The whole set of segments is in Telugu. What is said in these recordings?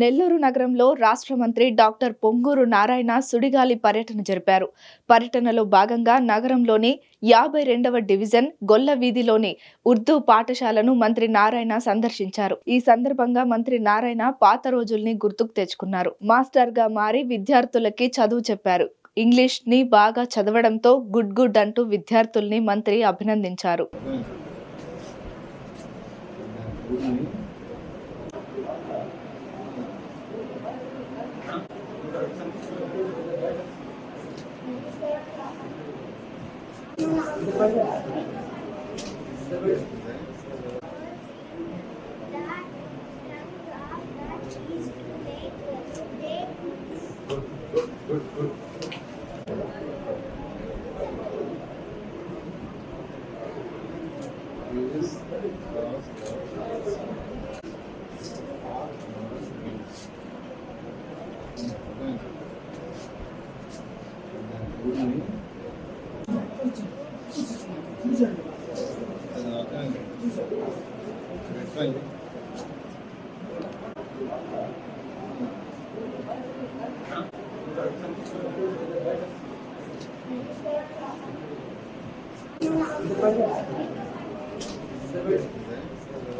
నెల్లూరు నగరంలో రాష్ట్ర మంత్రి డాక్టర్ పొంగూరు నారాయణ సుడిగాలి పర్యటన జరిపారు. పర్యటనలో భాగంగా నగరంలోని 52వ డివిజన్ గొల్ల వీధిలోని ఉర్దూ పాఠశాలను మంత్రి నారాయణ సందర్శించారు. ఈ సందర్భంగా మంత్రి నారాయణ పాత రోజుల్ని గుర్తుకు తెచ్చుకున్నారు. మాస్టర్ గా మారి విద్యార్థులకి చదువు చెప్పారు. ఇంగ్లీష్ ని బాగా చదవడంతో గుడ్ అంటూ విద్యార్థుల్ని మంత్రి అభినందించారు.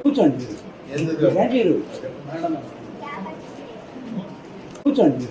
కూర్చోండి కూర్చోండి